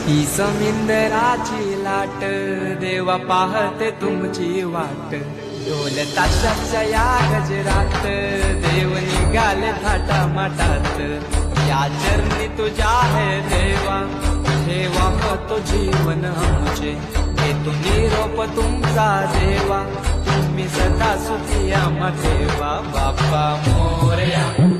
ही समिंदराची लाट देवा पाहते तुमची वाट ढोल ताशाच्या या गजरात देव निघाले थाटा माटात या चरणी तुझ्या है देवा ठेवा तो जीवन आमचे घेतो निरोप तुमचा देवा तुम्ही सदा सुखी आम्हा ठेवा बाप्पा मोरया।